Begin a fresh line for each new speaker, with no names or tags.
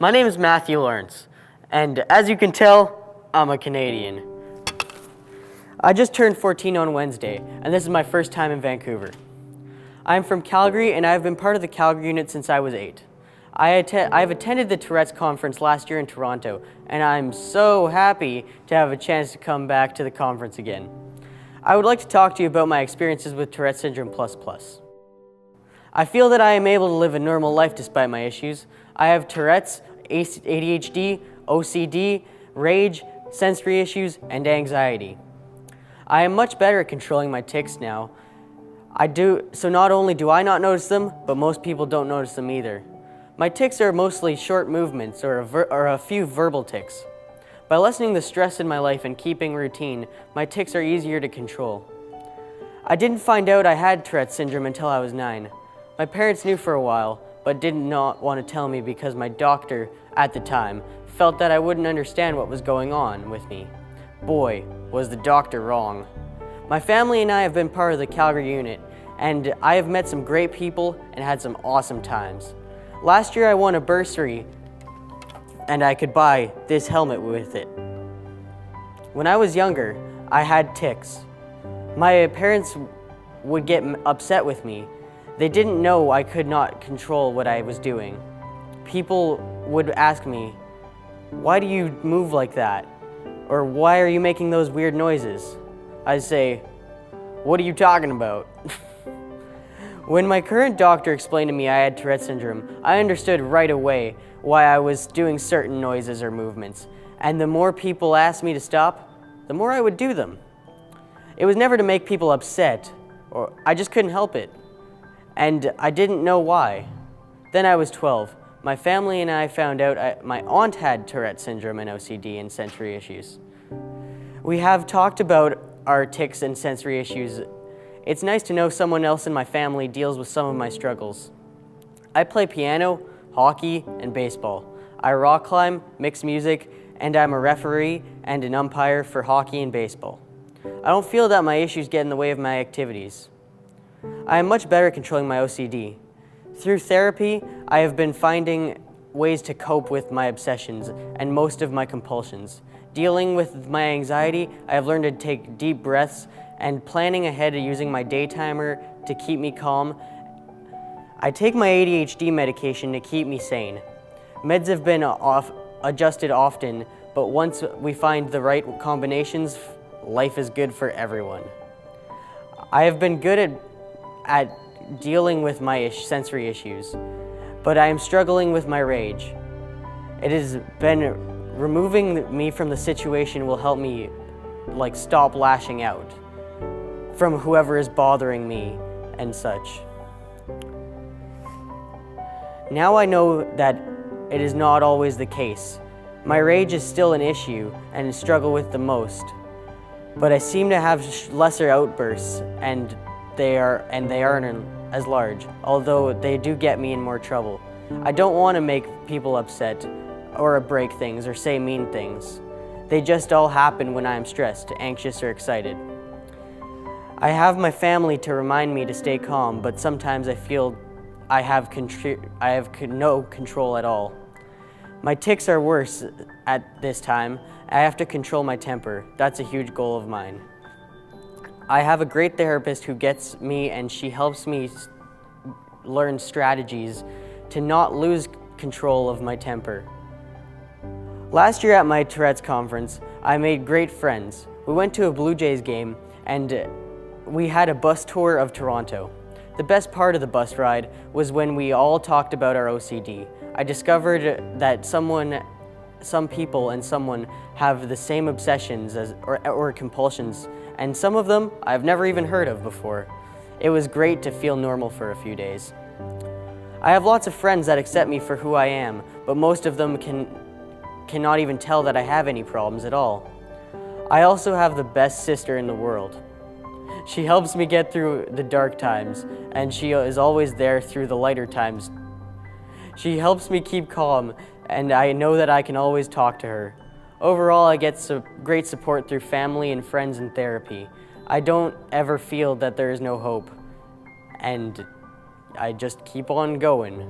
My name is Mathieu, and as you can tell, I'm a Canadian. I just turned 14 on Wednesday, and this is my first time in Vancouver. I'm from Calgary, and I've been part of the Calgary unit since I was 8. I've attended the Tourette's conference last year in Toronto, and I'm so happy to have a chance to come back to the conference again. I would like to talk to you about my experiences with Tourette Syndrome++. I feel that I am able to live a normal life despite my issues. I have Tourette's, ADHD, OCD, rage, sensory issues, and anxiety. I am much better at controlling my tics now. So not only do I not notice them, but most people don't notice them either. My tics are mostly short movements or a few verbal tics. By lessening the stress in my life and keeping routine, my tics are easier to control. I didn't find out I had Tourette syndrome until I was 9. My parents knew for a while, but did not want to tell me because my doctor, at the time, felt that I wouldn't understand what was going on with me. Boy, was the doctor wrong. My family and I have been part of the Calgary unit, and I have met some great people and had some awesome times. Last year I won a bursary, and I could buy this helmet with it. When I was younger, I had tics. My parents would get upset with me. They didn't know I could not control what I was doing. People would ask me, "Why do you move like that?" Or "Why are you making those weird noises?" I'd say, "What are you talking about?" When my current doctor explained to me I had Tourette syndrome, I understood right away why I was doing certain noises or movements. And the more people asked me to stop, the more I would do them. It was never to make people upset, or I just couldn't help it. And I didn't know why. Then I was 12. My family and I found out my aunt had Tourette syndrome and OCD and sensory issues. We have talked about our tics and sensory issues. It's nice to know someone else in my family deals with some of my struggles. I play piano, hockey, and baseball. I rock climb, mix music, and I'm a referee and an umpire for hockey and baseball. I don't feel that my issues get in the way of my activities. I am much better at controlling my OCD. Through therapy, I have been finding ways to cope with my obsessions and most of my compulsions. Dealing with my anxiety, I have learned to take deep breaths and planning ahead using my day timer to keep me calm. I take my ADHD medication to keep me sane. Meds have been adjusted often, but once we find the right combinations, life is good for everyone. I have been good at dealing with my sensory issues, but I am struggling with my rage. It has been removing me from the situation will help me stop lashing out from whoever is bothering me and such. Now I know that it is not always the case. My rage is still an issue and struggle with the most, but I seem to have lesser outbursts and they aren't as large, although they do get me in more trouble. I don't want to make people upset or break things or say mean things. They just all happen when I am stressed, anxious, or excited. I have my family to remind me to stay calm, but sometimes I feel I have no control at all. My tics are worse at this time. I have to control my temper. That's a huge goal of mine. I have a great therapist who gets me, and she helps me learn strategies to not lose control of my temper. Last year at my Tourette's conference, I made great friends. We went to a Blue Jays game, and we had a bus tour of Toronto. The best part of the bus ride was when we all talked about our OCD. I discovered that some people have the same obsessions or compulsions, and some of them I've never even heard of before. It was great to feel normal for a few days. I have lots of friends that accept me for who I am, but most of them cannot even tell that I have any problems at all. I also have the best sister in the world. She helps me get through the dark times, and she is always there through the lighter times. She helps me keep calm, and I know that I can always talk to her. Overall, I get great support through family and friends and therapy. I don't ever feel that there is no hope, and I just keep on going.